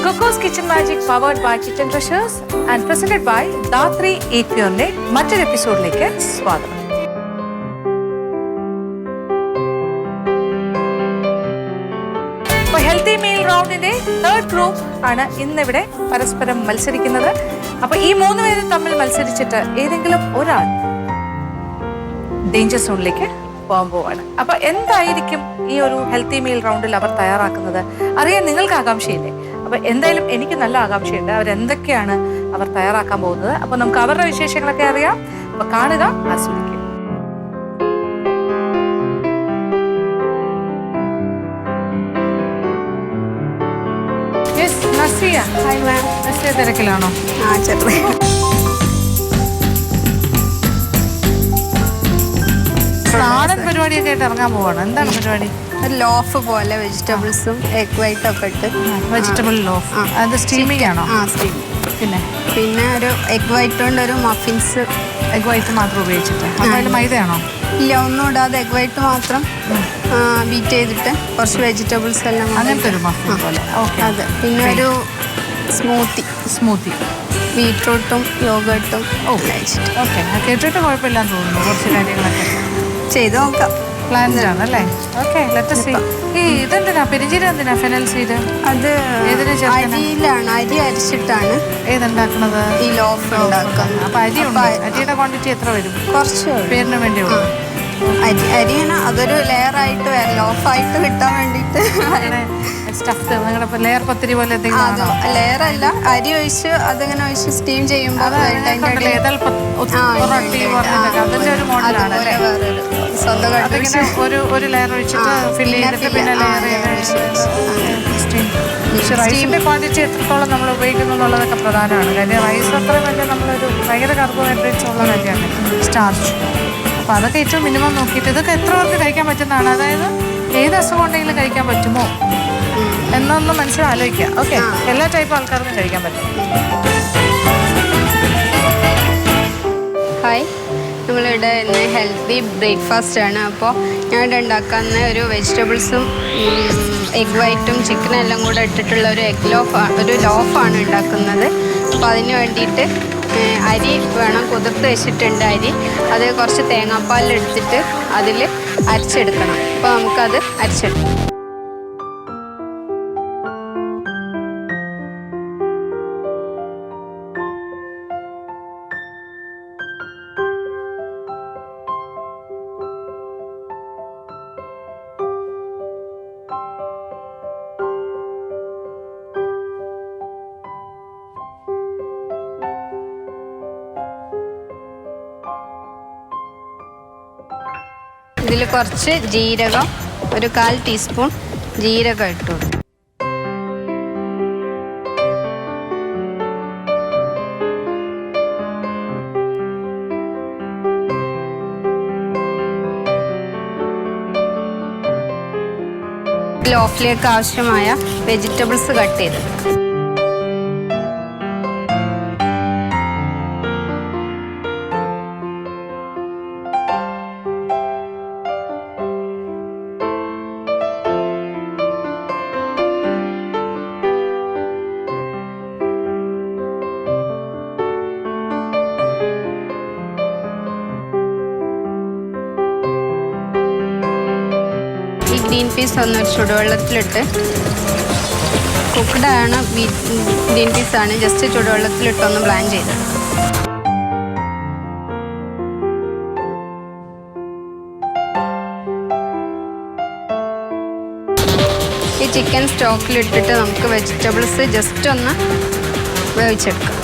Coco's Kitchen Magic powered by Kitchen Treasures and presented by Datri Equionne മറ്റൊരു എപ്പിസോഡിലേക്ക് സ്വാഗതം. Healthy meal റൗണ്ടിന്റെ third group ആണ് ഇന്നിവിടെ പരസ്പരം മത്സരിക്കുന്നത്. അപ്പൊ ഈ 3 പേരും തമ്മിൽ മത്സരിച്ചിട്ട് ഏതെങ്കിലും ഒരാൾ ഡേഞ്ചർ സോണിലേക്ക് പോകാൻ പോവാണ്. അപ്പൊ എന്തായിരിക്കും ഈ ഒരു ഹെൽത്തി മീൽ റൗണ്ടിൽ അവർ തയ്യാറാക്കുന്നത് അറിയാൻ നിങ്ങൾക്ക് ആകാംക്ഷയില്ലേ? അപ്പൊ എന്തായാലും എനിക്ക് നല്ല ആകാംക്ഷയുണ്ട് അവരെന്തൊക്കെയാണ് അവർ തയ്യാറാക്കാൻ പോകുന്നത്. അപ്പൊ നമുക്ക് അവരുടെ വിശേഷങ്ങളൊക്കെ അറിയാം. അപ്പൊ കാണുക, ആസ്വദിക്കുക. തിരക്കിലാണോ? നാടൻ പരിപാടിയൊക്കെ ആയിട്ട് ഇറങ്ങാൻ പോവാണ്. എന്താണ് പരിപാടി? ലോഫ് പോലെ വെജിറ്റബിൾസും എഗ് വൈറ്റും ഒക്കെ ഇട്ട് വെജിറ്റബിൾ ലോഫ്. അത് സ്റ്റീമിംഗ് ആണോ? പിന്നെ ഒരു എഗ് വൈറ്റ് കൊണ്ട് ഒരു മഫിൻസ്. എഗ് വൈറ്റ് മാത്രം ഉപയോഗിച്ചിട്ട്? അതിൽ മൈദയാണോ? ഇല്ല, ഒന്നും ഇടാതെ എഗ് വൈറ്റ് മാത്രം ബീറ്റ് ചെയ്തിട്ട് കുറച്ച് വെജിറ്റബിൾസ് എല്ലാം അങ്ങനത്തെ ഒരു മഫിൻ പോലെ. അതെ. പിന്നെ ഒരു സ്മൂത്തി ബീട്രൂട്ടും യോഗട്ടും കഴിച്ചിട്ട്. ഓക്കെ, കേട്ടിട്ട് കുഴപ്പമില്ലാന്ന് തോന്നുന്നു. കുറച്ച് കാര്യങ്ങളൊക്കെ ചെയ്ത് നോക്കാം. പ്ലാൻഡ് ആണല്ലേ? Okay, let us see. ഈ ഇതെന്തിനാ പെരിഞ്ചീരകം? എന്തിനാ ഫെനൽ സീഡ്? അത് അരിയിലാണ്, അരി അരിച്ചിട്ടാണ് ഏതുണ്ടാക്കുന്നത്? ഈ ലോഫ് ഉണ്ടാക്കുന്നത്. അപ്പൊ അരിയുടെ ക്വാണ്ടിറ്റി എത്ര വരും? കുറച്ച് പേരിന് വേണ്ടി അരിയാണ്. അതൊരു ലെയറായിട്ട് ലോഫായിട്ട് കിട്ടാൻ വേണ്ടിയിട്ട് സ്റ്റഫ്. നിങ്ങളുടെ ലെയർ പത്തിരി പോലെ ലെയർ അല്ല, അരി ഒഴിച്ച് അതിങ്ങനെ ഒഴിച്ച് സ്റ്റീം ചെയ്യുമ്പോൾ അതിന്റെ ഒരു മോഡലാണ്. ഒരു ലെയർ ഒഴിച്ചിട്ട് ഫില്ല് ചെയ്തിട്ട് പിന്നെ ലെയർ റൈസിന്റെ ക്വാണ്ടിറ്റി എത്രത്തോളം നമ്മൾ ഉപയോഗിക്കുന്നു എന്നുള്ളതൊക്കെ പ്രധാനമാണ്. കാര്യം റൈസ് അത്രയും വലിയ നമ്മളൊരു ഭയങ്കര കാർബോഹൈഡ്രേറ്റ്സ് ഉള്ള കാര്യമാണ്, സ്റ്റാർച്ച്. അപ്പോൾ അതൊക്കെ ഏറ്റവും മിനിമം നോക്കിയിട്ട് ഇതൊക്കെ എത്ര പേർക്ക് കഴിക്കാൻ പറ്റുന്നതാണ്, അതായത് ഏത് അസുഖം ഉണ്ടെങ്കിലും കഴിക്കാൻ പറ്റുമോ എന്നൊന്ന് മനസ്സിലാലോചിക്കുക. ഓക്കെ, എല്ലാ ടൈപ്പ് ആൾക്കാർക്കും കഴിക്കാൻ പറ്റും. ഹായ്, നമ്മളിവിടെ ഇന്ന് ഹെൽത്തി ബ്രേക്ക്ഫാസ്റ്റ് ആണ്. അപ്പോൾ ഞാനിവിടെ ഉണ്ടാക്കുന്ന ഒരു വെജിറ്റബിൾസും എഗ് വൈറ്റും ചിക്കനും എല്ലാം കൂടെ ഇട്ടിട്ടുള്ള ഒരു ലോഫാണ് ഉണ്ടാക്കുന്നത്. അപ്പോൾ അതിന് വേണ്ടിയിട്ട് അരി വേണം, കുതിർത്ത് വെച്ചിട്ടുണ്ട് അരി. അത് കുറച്ച് തേങ്ങാപ്പാലെടുത്തിട്ട് അതിൽ അരച്ചെടുക്കണം. അപ്പോൾ നമുക്കത് അരച്ചെടുക്കാം. ഇതിൽ കുറച്ച് ജീരകം, ഒരു 1/4 ടീസ്പൂൺ ജീരകം ഇട്ടു. ലോഫിലേക്ക് ആവശ്യമായ വെജിറ്റബിൾസ് കട്ട് ചെയ്ത് ഗ്രീൻ പീസ് ഒന്നൊരു ചുടുവെള്ളത്തിലിട്ട്, കുക്ക്ഡാണ് ഗ്രീൻ പീസാണ്, ജസ്റ്റ് ചുടുവെള്ളത്തിലിട്ടൊന്ന് ബ്ലാൻ ചെയ്ത്. ഈ ചിക്കൻ സ്റ്റോക്കിലിട്ടിട്ട് നമുക്ക് വെജിറ്റബിൾസ് ജസ്റ്റ് ഒന്ന് വേവിച്ചെടുക്കാം.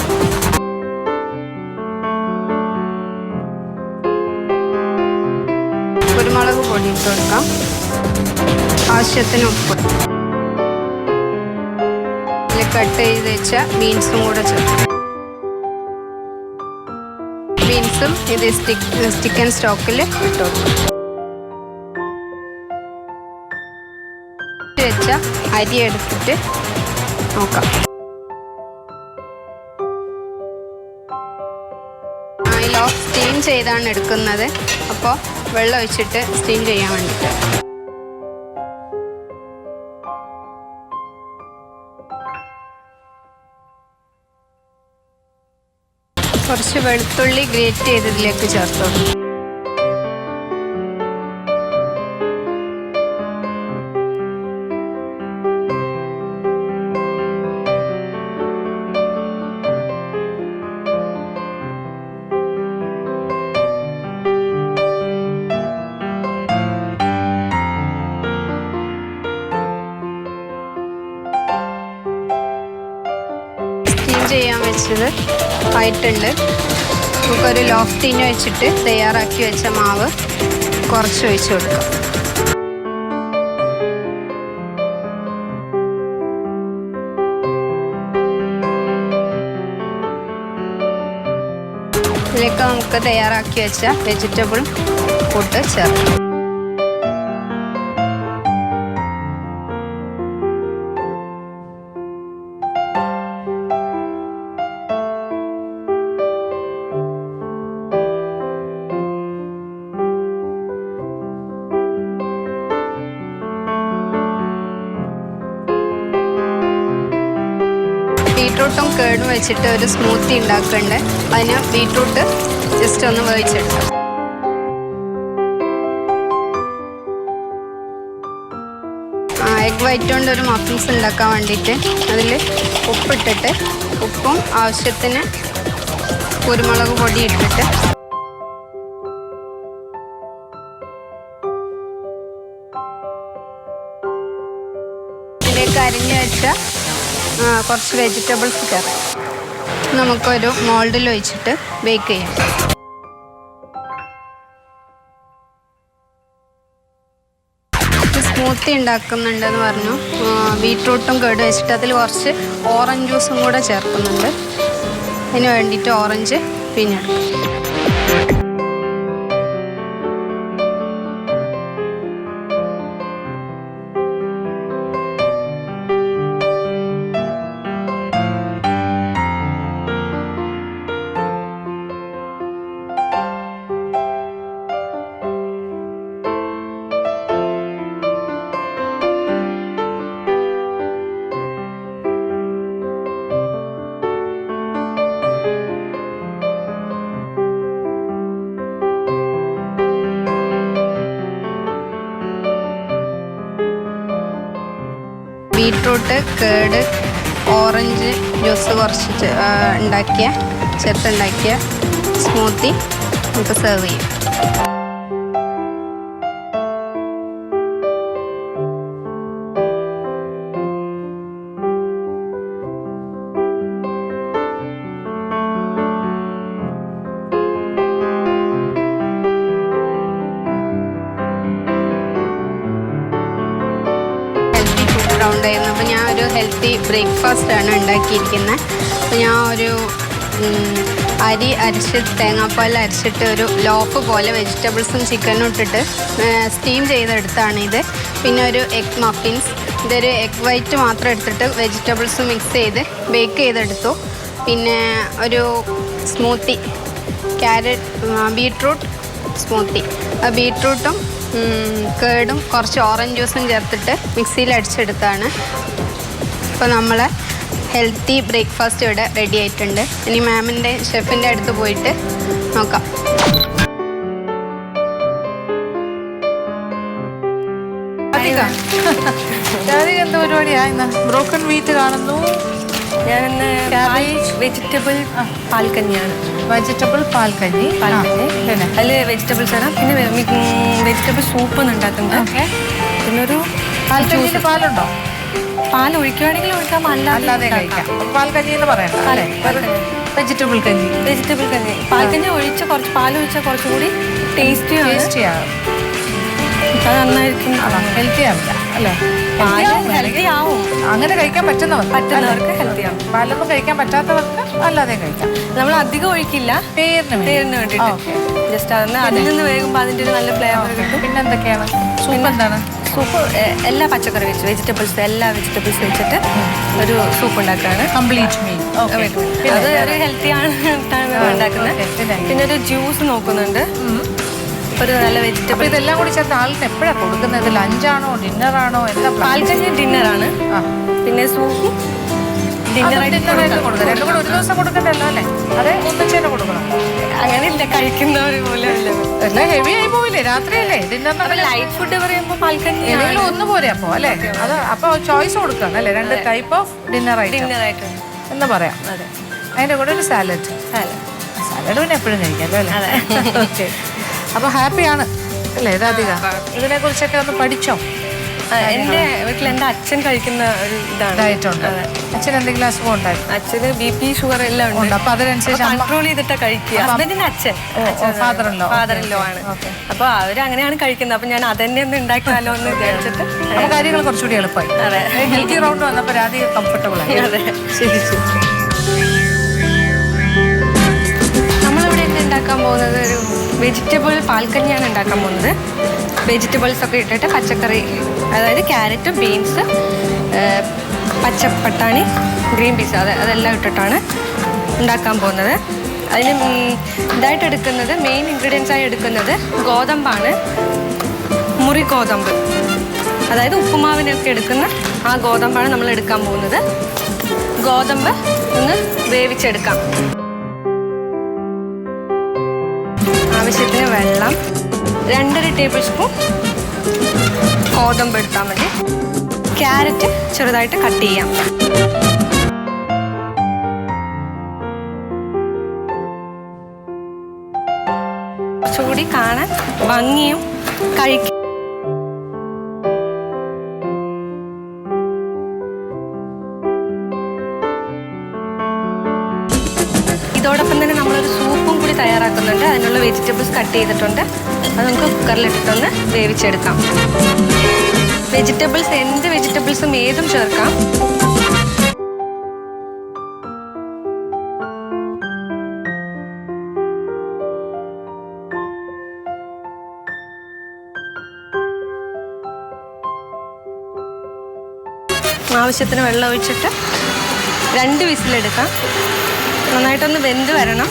കുരുമുളക് പൊടി ഇട്ട് കൊടുക്കാം, ആവശ്യത്തിന് ഉപ്പ്, കട്ട് ചെയ്ത് വെച്ച ബീൻസും കൂടെ ചേർക്കും. ബീൻസും ഇത് ചിക്കൻ സ്റ്റോക്കിൽ ഇട്ട് കൊടുക്കും. വെച്ച അരി എടുത്തിട്ട് നോക്കാം. ലോഫ് സ്റ്റീം ചെയ്താണ് എടുക്കുന്നത്. അപ്പോൾ വെള്ളം ഒഴിച്ചിട്ട് സ്റ്റീം ചെയ്യാൻ വേണ്ടിയിട്ട് കുറച്ച് വെളുത്തുള്ളി ഗ്രേറ്റ് ചെയ്തതിലേക്ക് ചേർത്തു കൊടുക്കും. ചെയ്യാൻ വെച്ചത് ആയിട്ടുണ്ട്. നമുക്കൊരു ലോഫ്റ്റിന് വെച്ചിട്ട് തയ്യാറാക്കി വെച്ച മാവ് കുറച്ച് ഒഴിച്ച് കൊടുക്കാം. ഇതിലേക്ക് നമുക്ക് തയ്യാറാക്കി വെച്ച വെജിറ്റബിൾ കൂട്ട് ചേർക്കാം. ബീട്രൂട്ടും കേടും വെച്ചിട്ട് ഒരു സ്മൂത്തി ഉണ്ടാക്കുന്നുണ്ട്. അതിന് ബീട്രൂട്ട് ജസ്റ്റ് ഒന്ന് വേവിച്ചെടുക്കാം. എഗ് വൈറ്റ് കൊണ്ട് ഒരു മഫിൻസ് ഉണ്ടാക്കാൻ വേണ്ടിയിട്ട് അതിൽ ഉപ്പിട്ടിട്ട് ഉപ്പും ആവശ്യത്തിന് കുരുമുളക് പൊടി ഇട്ടിട്ട് ഇതിലേക്ക് അരിഞ്ഞു വെച്ച കുറച്ച് വെജിറ്റബിൾസ് ചേർക്കാം. നമുക്കൊരു മോൾഡിൽ ഒഴിച്ചിട്ട് ബേക്ക് ചെയ്യാം. സ്മൂത്തി ഉണ്ടാക്കുന്നുണ്ടെന്ന് പറഞ്ഞു. ബീട്രൂട്ടും കേട് വെച്ചിട്ട് അതിൽ കുറച്ച് ഓറഞ്ച് ജ്യൂസും കൂടെ ചേർക്കുന്നുണ്ട്. അതിന് വേണ്ടിയിട്ട് ഓറഞ്ച് പിഴിഞ്ഞെടുക്കും. ബീട്രൂട്ട് കേട് ഓറഞ്ച് ജ്യൂസ് കുറച്ച് ചേർത്തുണ്ടാക്കിയ സ്മൂത്തി നമുക്ക് സെർവ് ചെയ്യും. ഉണ്ടായിരുന്നു. അപ്പോൾ ഞാൻ ഒരു ഹെൽത്തി ബ്രേക്ക്ഫാസ്റ്റാണ് ഉണ്ടാക്കിയിരിക്കുന്നത്. അപ്പോൾ ഞാൻ ഒരു അരി അരിച്ചിട്ട് തേങ്ങാപ്പാൽ അരിച്ചിട്ട് ഒരു ലോഫ് പോലെ വെജിറ്റബിൾസും ചിക്കനും ഇട്ടിട്ട് സ്റ്റീം ചെയ്തെടുത്താണ് ഇത്. പിന്നെ ഒരു എഗ് മഫിൻസ്, ഇതൊരു എഗ് വൈറ്റ് മാത്രം എടുത്തിട്ട് വെജിറ്റബിൾസും മിക്സ് ചെയ്ത് ബേക്ക് ചെയ്തെടുത്തു. പിന്നെ ഒരു സ്മൂത്തി ബീട്രൂട്ട് സ്മൂത്തി, ബീട്രൂട്ടും കേടും കുറച്ച് ഓറഞ്ച് ജ്യൂസും ചേർത്തിട്ട് മിക്സിയിൽ അടിച്ചെടുത്താണ്. അപ്പോൾ നമ്മൾ ഹെൽത്തി ബ്രേക്ക്ഫാസ്റ്റ് ഇവിടെ റെഡി ആയിട്ടുണ്ട്. ഇനി മാമിൻ്റെ ഷെഫിൻ്റെ അടുത്ത് പോയിട്ട് നോക്കാം. എന്താ പരിപാടിയാ? ബ്രോക്കൺ വീറ്റ് കാണുന്നു. ഞാനിന്ന് വെജിറ്റബിൾ പാൽക്കഞ്ഞിയാണ്. വെജിറ്റബിൾ പാൽക്കഞ്ഞി. അതിൽ വെജിറ്റബിൾസ് ആണ്. പിന്നെ വെജിറ്റബിൾ സൂപ്പ് ഉണ്ടാക്കുന്നുണ്ട്. പിന്നെ ഒരു പാൽക്കഞ്ഞിയിൽ പാലുണ്ടോ? പാൽ ഒഴിക്കുകയാണെങ്കിൽ ഒഴിക്കാം, അല്ലാതെ കഴിക്കാം. പാൽക്കഞ്ഞി എന്ന് പറയാം. വെജിറ്റബിൾ കഞ്ഞി. പാൽക്കഞ്ഞി ഒഴിച്ച് കുറച്ച് പാൽ ഒഴിച്ചാൽ കുറച്ചുകൂടി ടേസ്റ്റിയാണ്. അത് നന്നായിരിക്കും. ഹെൽത്തി ആവില്ല അല്ലേ? ഹെൽത്തി ആവും. അങ്ങനെ കഴിക്കാൻ പറ്റുന്നവർക്ക് ഹെൽത്തി ആവും. പാലൊന്നും കഴിക്കാൻ പറ്റാത്തവർക്ക് അല്ലാതെ കഴിക്കാം. നമ്മൾ അധികം ഒഴിക്കില്ല, പേരിന് വേണ്ടിയിട്ട്. ജസ്റ്റ് അതിൽ നിന്ന് വേകുമ്പോൾ അതിൻ്റെ ഒരു നല്ല ഫ്ലേവർ കിട്ടും. പിന്നെ എന്തൊക്കെയാണ് സൂപ്പ്? എന്താണ് സൂപ്പ്? എല്ലാ പച്ചക്കറി വെച്ച് എല്ലാ വെജിറ്റബിൾസ് വെച്ചിട്ട് ഒരു സൂപ്പ് ഉണ്ടാക്കുകയാണ്. Complete meal. അത് ഒരു ഹെൽത്തിയാണ് ഉണ്ടാക്കുന്നത്. പിന്നെ ഒരു ജ്യൂസ് നോക്കുന്നുണ്ട്. ഒരു നല്ല വെജിറ്റബിൾ. ഇതെല്ലാം കൂടി ചേർത്ത് ആളിന് എപ്പോഴാണ് കൊടുക്കുന്നത്? ലഞ്ചാണോ ഡിന്നറാണോ? എന്താ? പാൽക്കഞ്ഞി ഡിന്നറാണ്. പിന്നെ സൂപ്പും ഡിന്നറായിട്ട് കൊടുക്കാം. രണ്ടും കൂടെ ഒരു ദിവസം കൊടുക്കണ്ടല്ലോ അല്ലേ? അതെ, ഒന്നിച്ചേനെ കൊടുക്കണം. അങ്ങനെയില്ല, കഴിക്കുന്നവർ പോലെ എല്ലാം ഹെവി ആയി പോവില്ലേ രാത്രിയല്ലേ? ഡിന്നറിന് ലൈറ്റ് ഫുഡ് പറയുമ്പോൾ പാൽക്കഞ്ഞി ഏതെങ്കിലും ഒന്ന് പോരെ അപ്പോ അല്ലേ? അത് അപ്പൊ ചോയ്സ് കൊടുക്കണം അല്ലേ? 2 ടൈപ്പ് ഓഫ് ഡിന്നറായിട്ട് എന്ന് പറയാം. അതെ, അതിന്റെ കൂടെ ഒരു സാലഡ്. സാലഡ് പിന്നെ എപ്പോഴും കഴിക്കാമല്ലോ അല്ലേ? ഓക്കെ, അപ്പൊ ഹാപ്പിയാണ് അല്ലേ രാധിക? ഇതിനെ കുറിച്ചൊക്കെ ഒന്ന് പഠിച്ചോ? എൻ്റെ വീട്ടിൽ എൻ്റെ അച്ഛൻ കഴിക്കുന്ന ഒരു ഇതാണ് ഡയറ്റ് ഉണ്ട്. അച്ഛൻ എന്തെങ്കിലും അസുഖം ഉണ്ടായി? അച്ഛന് BP ഷുഗർ എല്ലാം ഉണ്ട്. അപ്പൊ അതിനനുസരിച്ച് കൺട്രോൾ ചെയ്തിട്ടാ കഴിക്കുക. ഹസ്ബൻഡിന്റെ അച്ഛൻ ഫാദറിലോ ആണ്. അപ്പൊ അവരങ്ങനെയാണ് കഴിക്കുന്നത്. അപ്പൊ ഞാൻ അതന്നെ ഒന്ന് ഉണ്ടാക്കിയാലോ എന്ന് വിചാരിച്ചിട്ട് കാര്യങ്ങൾ കുറച്ചുകൂടി എളുപ്പമായി. അതെ, ഹെൽത്തി റൗണ്ട് വന്നപ്പോൾ രാധിക കംഫർട്ടബിൾ ആയി. അതെ, ശരി ശരി. നമ്മളിവിടെ ഉണ്ടാക്കാൻ പോകുന്നത് ഒരു വെജിറ്റബിൾ പാൽക്കഞ്ഞിയാണ് ഉണ്ടാക്കാൻ പോകുന്നത്. വെജിറ്റബിൾസ് ഒക്കെ ഇട്ടിട്ട് പച്ചക്കറി, അതായത് ക്യാരറ്റ്, ബീൻസ്, പച്ചപ്പട്ടാണി, ഗ്രീൻ പീസ് അതെല്ലാം ഇട്ടിട്ടാണ് ഉണ്ടാക്കാൻ പോകുന്നത്. അതിന് ഇതായിട്ട് എടുക്കുന്നത്, മെയിൻ ഇൻഗ്രീഡിയൻസ് ആയി എടുക്കുന്നത് ഗോതമ്പാണ്. മുറി ഗോതമ്പ്, അതായത് ഉപ്പുമാവിനൊക്കെ എടുക്കുന്ന ആ ഗോതമ്പാണ് നമ്മൾ എടുക്കാൻ പോകുന്നത്. ഗോതമ്പ് ഒന്ന് വേവിച്ചെടുക്കാം. ആവശ്യത്തിന് വെള്ളം, 2.5 ടേബിൾ സ്പൂൺ ഗോതമ്പ് എടുത്താൽ മതി. ക്യാരറ്റ് ചെറുതായിട്ട് കട്ട് ചെയ്യാം. കുറച്ചുകൂടി കാണാൻ ഭംഗിയും കഴിക്കും. ഇതോടൊപ്പം തന്നെ നമ്മളൊരു സൂപ്പും കൂടി തയ്യാറാക്കുന്നുണ്ട്. അതിനുള്ള വെജിറ്റബിൾസ് കട്ട് ചെയ്തിട്ടുണ്ട്. അത് നമുക്ക് കുക്കറിലിട്ടിട്ടൊന്ന് വേവിച്ചെടുക്കാം. വെജിറ്റബിൾസ്, എന്ത് വെജിറ്റബിൾസും ഏതും ചേർക്കാം. ആവശ്യത്തിന് വെള്ളം ഒഴിച്ചിട്ട് 2 വിസിലെടുക്കാം. നന്നായിട്ടൊന്ന് വെന്ത് വരണം.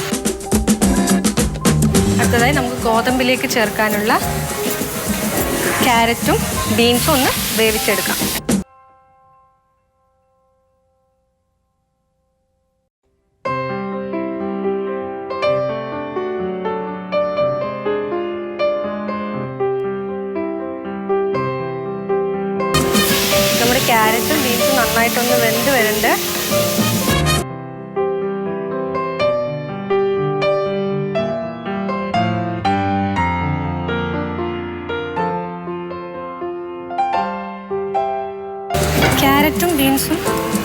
അടുത്തതായി നമുക്ക് ഗോതമ്പിലേക്ക് ചേർക്കാനുള്ള ക്യാരറ്റും ബീൻസും ഒന്ന് വേവിച്ചെടുക്കാം. നമ്മുടെ ക്യാരറ്റും ബീൻസും നന്നായിട്ടൊന്ന് വെന്ത് വരുന്നുണ്ട്. ക്യാരറ്റും ബീൻസും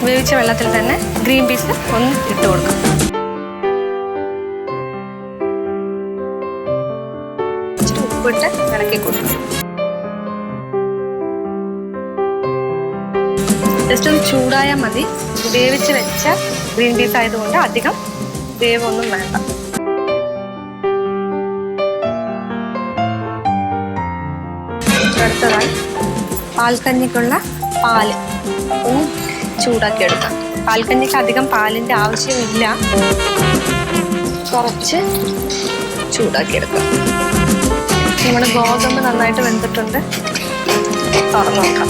വേവിച്ച വെള്ളത്തിൽ തന്നെ ഗ്രീൻ പീസ് ഒന്ന് ഇട്ട് കൊടുക്കാം. ഇച്ചിരി ഉപ്പിട്ട് ഇളക്കി കൊടുക്കാം. ജസ്റ്റ് ഒന്ന് ചൂടായാൽ മതി. വേവിച്ച് വെച്ച ഗ്രീൻ പീസ് ആയതുകൊണ്ട് അധികം വേവൊന്നും വേണ്ട. അടുത്തതായി പാൽക്കഞ്ഞിക്കുള്ള പാല് ഒന്ന് ചൂടാക്കി എടുക്കാം. പാൽക്കഞ്ഞിക്ക് അധികം പാലിൻ്റെ ആവശ്യമില്ല, കുറച്ച് ചൂടാക്കി എടുക്കാം. നമ്മുടെ ഗോതമ്പ് നന്നായിട്ട് വെന്തിട്ടുണ്ട്. തുറന്നു നോക്കാം.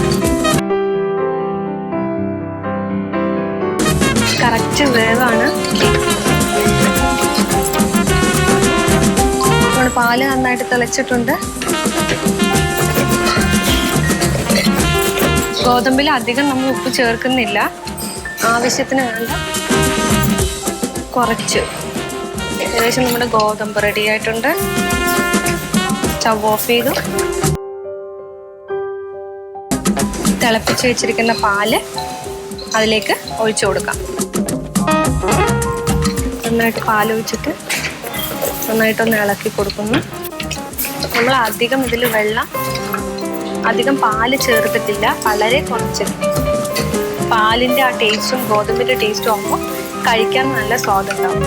കറക്റ്റ് വേവാണ്. നമ്മുടെ പാല് നന്നായിട്ട് തിളച്ചിട്ടുണ്ട്. ഗോതമ്പിൽ അധികം നമ്മൾ ഉപ്പ് ചേർക്കുന്നില്ല. ആവശ്യത്തിന് വേണ്ട കുറച്ച്. ഏകദേശം നമ്മുടെ ഗോതമ്പ് റെഡി ആയിട്ടുണ്ട്. സ്റ്റവ് ഓഫ് ചെയ്തു. തിളപ്പിച്ച് വെച്ചിരിക്കുന്ന പാല് അതിലേക്ക് ഒഴിച്ചു കൊടുക്കാം. നന്നായിട്ട് പാലൊഴിച്ചിട്ട് നന്നായിട്ടൊന്ന് ഇളക്കി കൊടുക്കുന്നു. നമ്മൾ അധികം പാല് ചേർത്തിട്ടില്ല, വളരെ കുറച്ച്. പാലിൻ്റെ ആ ടേസ്റ്റും ഗോതമ്പിൻ്റെ ടേസ്റ്റും ആകുമ്പോൾ കഴിക്കാൻ നല്ല സ്വാദുണ്ടാവും.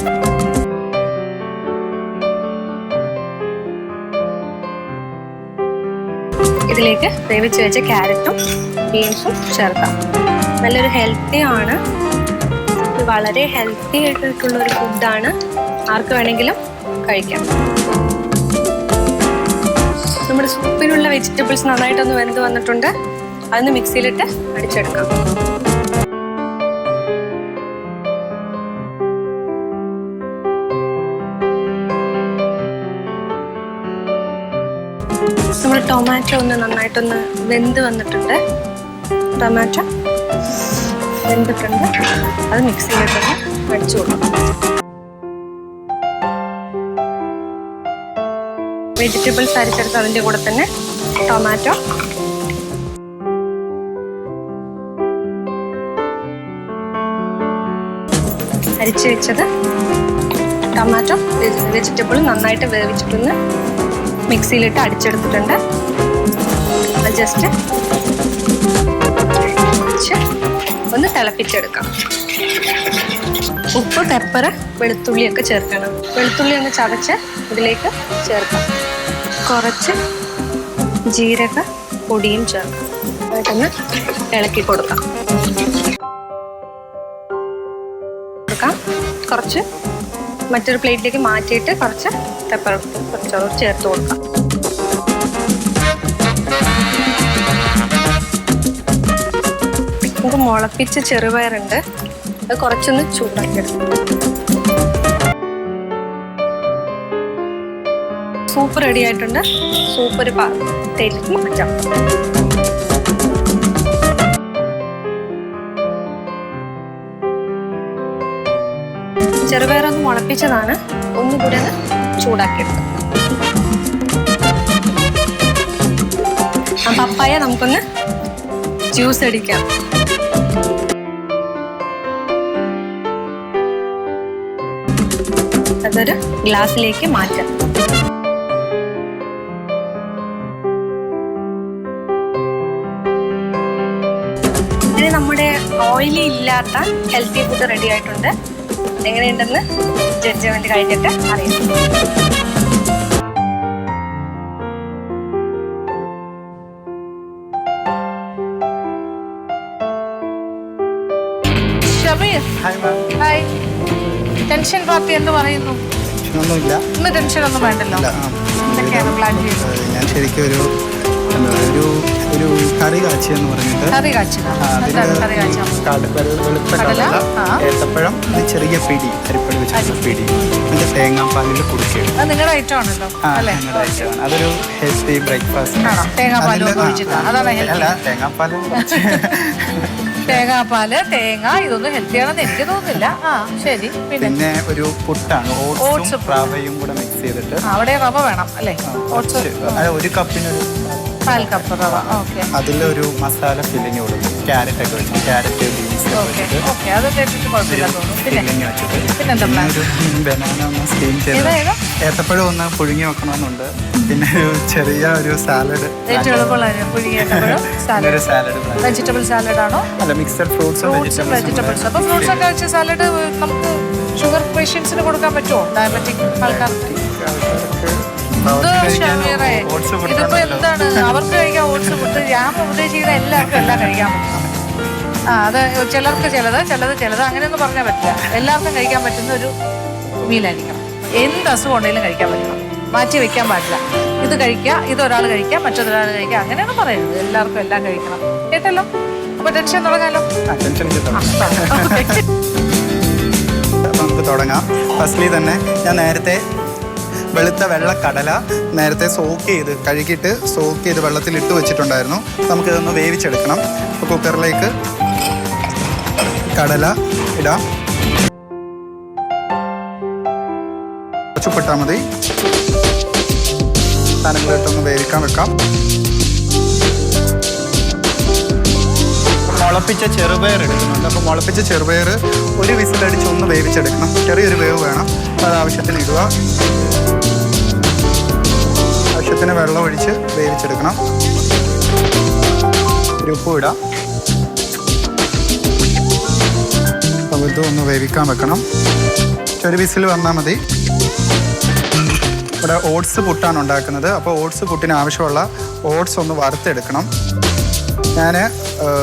ഇതിലേക്ക് വേവിച്ച് വെച്ച ക്യാരറ്റും ബീൻസും ചേർക്കാം. നല്ലൊരു ഹെൽത്തി ആണ്. ഇത് വളരെ ഹെൽത്തി ആയിട്ടുള്ളൊരു ഫുഡാണ്. ആർക്ക് വേണമെങ്കിലും കഴിക്കാം. നമ്മുടെ സൂപ്പിനുള്ള വെജിറ്റബിൾസ് നന്നായിട്ടൊന്ന് വെന്ത് വന്നിട്ടുണ്ട്. അതൊന്ന് മിക്സിയിലിട്ട് അടിച്ചെടുക്കാം. നമ്മൾ ടൊമാറ്റോ ഒന്ന് നന്നായിട്ടൊന്ന് വെന്ത് വന്നിട്ടുണ്ട്. ടൊമാറ്റോ വെന്തിട്ടുണ്ട്. അത് മിക്സിയിലിട്ടൊന്ന് അടിച്ചു കൊടുക്കണം. വെജിറ്റബിൾസ് അരിച്ചെടുത്ത് അതിൻ്റെ കൂടെ തന്നെ ടൊമാറ്റോ, അരിച്ച് വെച്ചത് ടൊമാറ്റോ, വെജിറ്റബിൾ നന്നായിട്ട് വേവിച്ചിട്ടൊന്ന് മിക്സിയിലിട്ട് അടിച്ചെടുത്തിട്ടുണ്ട്. അത് ജസ്റ്റ് ഒന്ന് തിളപ്പിച്ചെടുക്കാം. ഉപ്പ്, പെപ്പർ, വെളുത്തുള്ളിയൊക്കെ ചേർക്കണം. വെളുത്തുള്ളി ഒന്ന് ചതച്ച് ഇതിലേക്ക് ചേർക്കാം. കുറച്ച് ജീരക പൊടിയും ചേർക്കാം. അതൊന്ന് ഇളക്കി കൊടുക്കാം. കുറച്ച് മറ്റൊരു പ്ലേറ്റിലേക്ക് മാറ്റിയിട്ട് കുറച്ച് പെപ്പർ കുറച്ചോളം ചേർത്ത് കൊടുക്കാം. നമുക്ക് മുളപ്പിച്ച ചെറുപയറുണ്ട്, അത് കുറച്ചൊന്ന് ചൂടാക്കിയെടുക്കും. സൂപ്പ് റെഡി ആയിട്ടുണ്ട്. സൂപ്പ് ഒരു തേയിലേക്ക് മാറ്റാം. ചെറുപയറൊന്ന് മുളപ്പിച്ചതാണ്, ഒന്നുകൂടി ഒന്ന് ചൂടാക്കിയെടുക്കാം. ആ പപ്പായ നമുക്കൊന്ന് ജ്യൂസ് അടിക്കാം. അതൊരു ഗ്ലാസ്സിലേക്ക് മാറ്റാം. ഇനി നമ്മുടെ ഓയിലി ഇല്ലാത്ത ഹെൽത്തി ഫുഡ് റെഡി ആയിട്ടുണ്ട്. എങ്ങനെയുണ്ടെന്ന് ജഡ്ജ്മെന്റ് കഴിഞ്ഞിട്ട് അറിയാം. ഹായ്. ടെൻഷൻ പാർട്ടി എന്ന് പറയുന്നു. ഇന്ന് ടെൻഷൻ ഒന്നും വേണ്ടല്ലോ. എന്തൊക്കെയാണ് പ്ലാൻ ചെയ്യുന്നത്? ഞാൻ ശരിക്കും ഒരു കറി കാച്ചി എന്ന് പറഞ്ഞിട്ട് വെളുത്ത കടല, ഏത്തപ്പഴം, ചെറിയ പിടി, അരിപ്പടി വെച്ചിട്ടുള്ള പിടി, അതിന്റെ തേങ്ങാപ്പാലിന്റെ കുടിക്കുക. അത് നിങ്ങളുടെ ഐറ്റം ആണല്ലോ. ഞങ്ങളുടെ ഐറ്റമാണ്. അതൊരു ഹെൽത്തി ബ്രേക്ക്ഫാസ്റ്റ്. തേങ്ങാപ്പാല്, തേങ്ങ, ഇതൊന്നും ഹെൽത്തി ആണെന്ന് എനിക്ക് തോന്നുന്നില്ല. ശരി. പിന്നെ ഒരു പുട്ടാണ്, ഓട്സും റവയും കൂടെ മിക്സ് ചെയ്തിട്ട്. അവിടെ റവ വേണം അല്ലേ? ഒരു കപ്പിനൊരു 4 കപ്പ് റവ. ഓക്കെ. അതിലൊരു മസാല ഫില്ലിങ് കൊടുക്കും. ക്യാരറ്റ് ഒക്കെ വെച്ച്, ക്യാരറ്റ്, ബീൻസ് ബനാന ഒന്ന് സ്റ്റീം ചെയ്ത്, ഏത്തപ്പഴം ഒന്ന് പുഴുങ്ങി വെക്കണമെന്നുണ്ട്. പിന്നെ ഒരു ചെറിയ ഒരു സാലഡ്, വെജിറ്റബിൾ സാലഡ് ആണോ? അല്ല, മിക്സഡ് ഫ്രൂട്ട്സും വെജിറ്റബിൾസ്. അപ്പൊ ഫ്രൂട്ട്സ് ഒക്കെ വെച്ച് സാലഡ് നമുക്ക് ഷുഗർ പേഷ്യൻസിന് കൊടുക്കാൻ പറ്റുമോ? ഡയബറ്റിക് ആൾക്കാർക്ക് ഇതിപ്പോ എന്താണ് അവർക്ക് കഴിക്കാൻ? ഓട്സ് പുട്ട് ഞാൻ ഉദ്ദേശിക്കുന്ന എല്ലാവർക്കും എല്ലാം കഴിക്കാൻ പറ്റും. അത് ചിലർക്ക് ചിലത് അങ്ങനെയൊന്നും പറഞ്ഞാൽ പറ്റില്ല. എല്ലാവർക്കും കഴിക്കാൻ പറ്റുന്ന ഒരു മീലായിരിക്കണം. എന്ത് അസുഖം ഉണ്ടെങ്കിലും കഴിക്കാൻ പറ്റണം, മാറ്റി വെക്കാൻ പാടില്ല. ഇത് കഴിക്കുക, ഇതൊരാൾ കഴിക്കുക, മറ്റൊരാൾ കഴിക്കുക, അങ്ങനെയൊന്നും പറയുന്നത്. എല്ലാവർക്കും എല്ലാം കഴിക്കണം. കേട്ടല്ലോ? അപ്പൊ ടെൻഷൻ തുടങ്ങാലോ. നമുക്ക് തുടങ്ങാം. ഫസ്റ്റ്ലി തന്നെ ഞാൻ നേരത്തെ വെളുത്ത വെള്ളക്കടല നേരത്തെ കഴുകിയിട്ട് സോക്ക് ചെയ്ത് വെള്ളത്തിൽ ഇട്ട് വെച്ചിട്ടുണ്ടായിരുന്നു. നമുക്കിതൊന്ന് വേവിച്ചെടുക്കണം. അപ്പോൾ കുക്കറിലേക്ക് കടല ഇടാം. കുറച്ചുപ്പിട്ടാൽ മതി. സാധനങ്ങളിട്ടൊന്ന് വേവിക്കാൻ വെക്കാം. മുളപ്പിച്ച ചെറുപയർ എടുക്കുന്നുണ്ട്. അപ്പോൾ മുളപ്പിച്ച ചെറുപയർ ഒരു വിസിലടിച്ച് ഒന്ന് വേവിച്ചെടുക്കണം. ചെറിയൊരു വേവ് വേണം. അപ്പോൾ അത് ആവശ്യത്തിന് ഇടുക. ആവശ്യത്തിന് വെള്ളം ഒഴിച്ച് വേവിച്ചെടുക്കണം. ഉപ്പ് ഇടാം. അപ്പോൾ ഇത് ഒന്ന് വേവിക്കാൻ വെക്കണം. ഒരു വിസിൽ വന്നാൽ മതി. ഇവിടെ ഓട്സ് പുട്ടാണ് ഉണ്ടാക്കുന്നത്. അപ്പോൾ ഓട്സ് പുട്ടിന് ആവശ്യമുള്ള ഓട്സ് ഒന്ന് വറുത്തെടുക്കണം.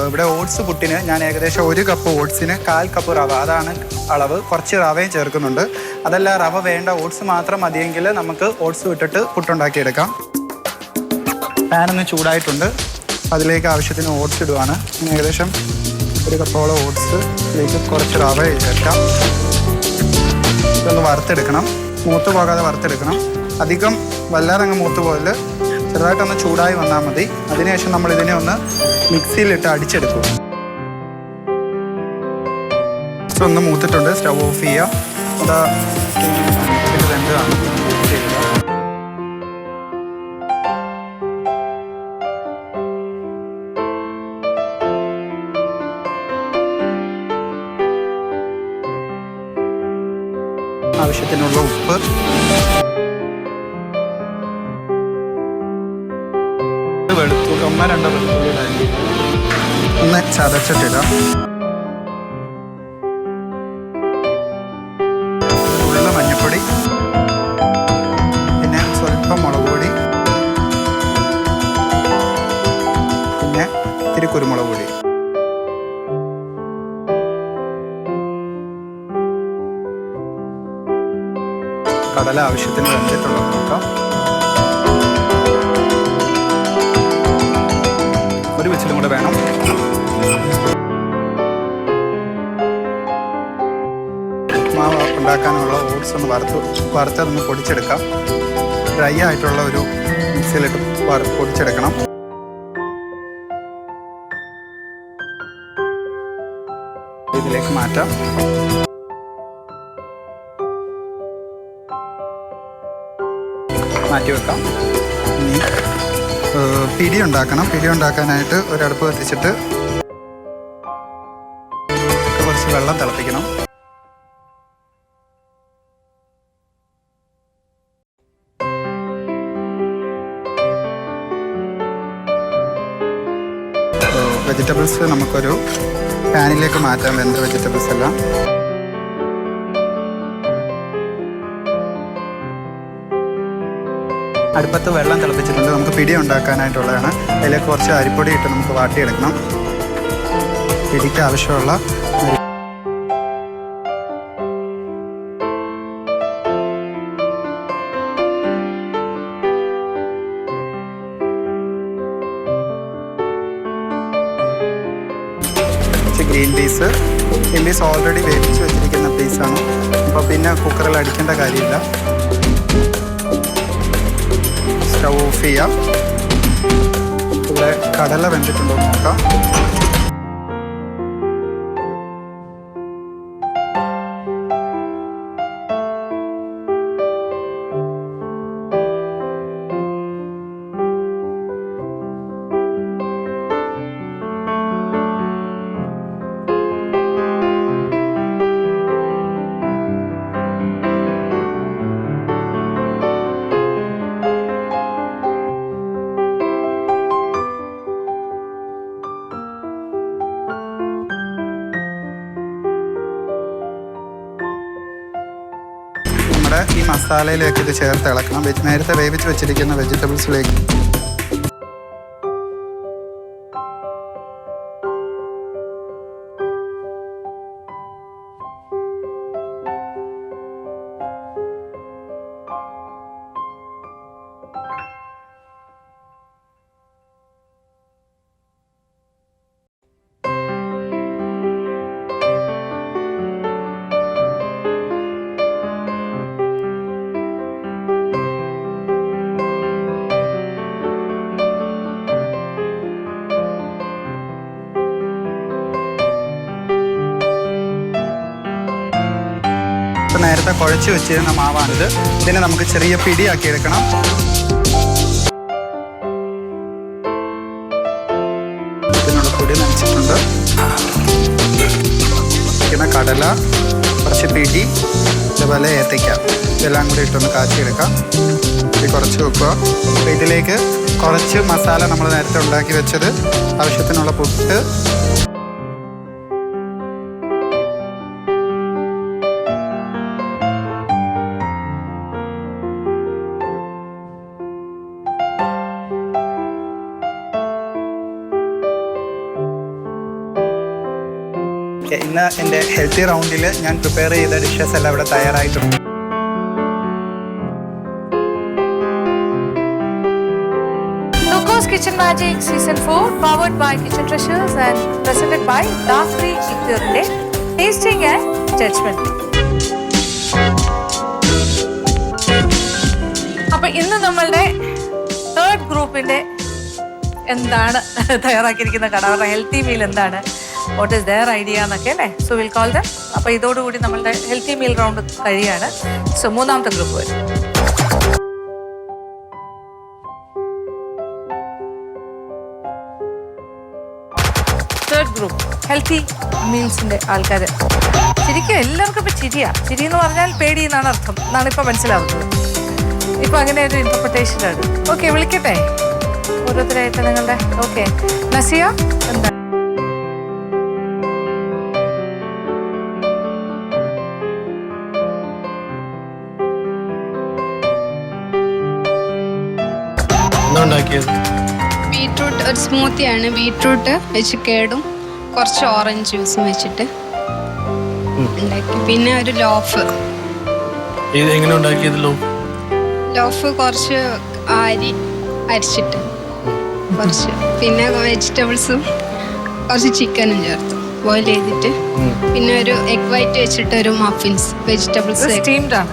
ഇവിടെ ഓട്സ് പുട്ടിന് ഞാൻ ഏകദേശം 1 കപ്പ് ഓട്സിന് 1/4 കപ്പ് റവ, അതാണ് അളവ്. കുറച്ച് റവയും ചേർക്കുന്നുണ്ട്. അതല്ല, റവ വേണ്ട, ഓട്സ് മാത്രം മതിയെങ്കിൽ നമുക്ക് ഓട്സ് ഇട്ടിട്ട് പുട്ടുണ്ടാക്കിയെടുക്കാം. പാനൊന്ന് ചൂടായിട്ടുണ്ട്. അതിലേക്ക് ആവശ്യത്തിന് ഓട്സ് ഇടുവാണ്. ഏകദേശം 1 കപ്പോളം ഓട്സിലേക്ക് കുറച്ച് റവ ചേർക്കാം. ഇതൊന്ന് വറുത്തെടുക്കണം. മൂത്ത് പോകാതെ വറുത്തെടുക്കണം. അധികം വല്ലാതെ അങ്ങ് മൂത്ത് പോകല്. ചെറുതായിട്ടൊന്ന് ചൂടായി വന്നാൽ മതി. അതിനുശേഷം നമ്മൾ ഇതിനെ ഒന്ന് മിക്സിയിലിട്ട് അടിച്ചെടുക്കും. ഒന്ന് മൂത്തിട്ടുണ്ട്, സ്റ്റൗ ഓഫ് ചെയ്യുക. അതാ വെന്തതാണ്. ആവശ്യത്തിനുള്ള ഉപ്പ്, വെളുത്തുള്ളി 1-2 വെളുത്തുള്ളി ഒന്ന് ചതച്ചിട്ടിടാം. ഉള്ള മഞ്ഞൾപ്പൊടി, പിന്നെ സ്വല്പം മുളക് പൊടി, പിന്നെ ഇത്തിരി കുരുമുളക് പൊടി. കടല ആവശ്യത്തിന് വെന്തിട്ടുള്ളത് നോക്കാം. ഒരു വിസിലും കൂടെ വേണം. മാവ് ഉണ്ടാക്കാനുള്ള ഓട്സ് ഒന്ന് വറുത്തതൊന്ന് പൊടിച്ചെടുക്കാം. ഡ്രൈ ആയിട്ടുള്ള ഒരു മിക്സിയിലിട്ട് പൊടിച്ചെടുക്കണം. ഇതിലേക്ക് മാറ്റാം. മാറ്റി വെക്കാം. ഇനി പിടി ഉണ്ടാക്കണം. പിടി ഉണ്ടാക്കാനായിട്ട് ഒരടുപ്പ് കത്തിച്ചിട്ട് കുറച്ച് വെള്ളം തിളപ്പിക്കണം. വെജിറ്റബിൾസ് നമുക്കൊരു പാനിലേക്ക് മാറ്റാം. വെന്ത വെജിറ്റബിൾസ് എല്ലാം അടുപ്പത്ത് വെള്ളം തിളപ്പിച്ചിട്ടുണ്ട്. നമുക്ക് പിടി ഉണ്ടാക്കാനായിട്ടുള്ളതാണ്. അതിലേക്ക് കുറച്ച് അരിപ്പൊടി ഇട്ട് നമുക്ക് വാട്ടിയെടുക്കണം. പിടിക്ക് ആവശ്യമുള്ള green peas. Green peas already വേവിച്ച് വെച്ചിരിക്കുന്ന പീസാണ്. അപ്പോൾ പിന്നെ കുക്കറിൽ അടിക്കേണ്ട കാര്യമില്ല. സ്റ്റൗ ഓഫ് ചെയ്യാം. ഇവിടെ കടല വെന്തിട്ടുണ്ടോ നോക്കാം. ഈ മസാലയിലേക്ക് ഇത് ചേർത്ത് ഇളക്കണം. നേരത്തെ വേവിച്ച് വെച്ചിരിക്കുന്ന വെജിറ്റബിൾസിലേക്ക് നേരത്തെ കുഴച്ച് വെച്ചിരുന്ന മാവാണിത്. ഇതിനെ നമുക്ക് ചെറിയ പിടിയാക്കി എടുക്കണം. ഇതിനുള്ള പൊടി നനച്ചിട്ടുണ്ട്. പിന്നെ കടല, കുറച്ച് പിടി, ഇതുപോലെ ഏത്തയ്ക്ക, ഇതെല്ലാം കൂടി ഇട്ടൊന്ന് കാച്ചിയെടുക്കാം. ഇത് കുറച്ച് വെക്കുക. അപ്പോൾ ഇതിലേക്ക് കുറച്ച് മസാല നമ്മൾ നേരത്തെ ഉണ്ടാക്കി വെച്ചത്, ആവശ്യത്തിനുള്ള പുട്ട്, ഇന്ന് എൻ്റെ ഹെൽത്തി റൗണ്ടിൽ ഞാൻ പ്രിപ്പയർ ചെയ്ത ഡിഷസ് എല്ലാം ഇവിടെ തയ്യാറായിട്ടുണ്ട്. Nuko's Kitchen Magic Season 4 powered by Kitchen Treasures and presented by Dafri Itturde, Tasting and Judgment. അപ്പോൾ ഇന്ന് നമ്മളുടെ തേർഡ് ഗ്രൂപ്പ് പിന്നെ എന്താണ് തയ്യാറാക്കിയിരിക്കുന്ന കട, അവരുടെ ഹെൽത്തി മീൽ എന്താണ്, വാട്ട് ഈസ് ദെയർ ഐഡിയ എന്നൊക്കെ അല്ലേ. So will call dum. അപ്പോൾ ഇതോടുകൂടി നമ്മളുടെ ഹെൽത്തി മീൽ റൗണ്ട് കഴിയാണ്. സോ മൂന്നാമത്തെ ഗ്രൂപ്പ് വരും. തേർഡ് ഗ്രൂപ്പ് ഹെൽത്തി മീൽസിന്റെ ആൾക്കാർ. ശരിക്കും എല്ലാവർക്കും ഇപ്പം ചിരി എന്ന് പറഞ്ഞാൽ പേടി എന്നാണ് അർത്ഥം എന്നാണ് ഇപ്പം മനസ്സിലാവുന്നത്. ഇപ്പം അങ്ങനെ ഒരു ഇന്റർപ്രിട്ടേഷനാണ്. ഓക്കെ, വിളിക്കട്ടെ ഓരോരുത്തരായിട്ട് നിങ്ങളുടെ. ഓക്കെ, നസിയ എന്താ? ബീട്രൂട്ട് ഒരു സ്മൂത്തിയാണ്. ബീട്രൂട്ട് വെച്ച് കേടും കുറച്ച് ഓറഞ്ച് ജ്യൂസും വെച്ചിട്ട് ഉണ്ടാക്കി. പിന്നെ ഒരു ലോഫ്. എങ്ങനെ ഉണ്ടാക്കിയത്? ലോഫ് കുറച്ച് അരി അരിച്ചിട്ട് കുറച്ച്, പിന്നെ വെജിറ്റബിൾസും കുറച്ച് ചിക്കനും ചേർത്തു ബോയിൽ ചെയ്തിട്ട്, പിന്നെ ഒരു എഗ് വൈറ്റ് വെച്ചിട്ട് ഒരു മഫിൻസ് വെജിറ്റബിൾസ് സ്റ്റീംഡ് ആണ്.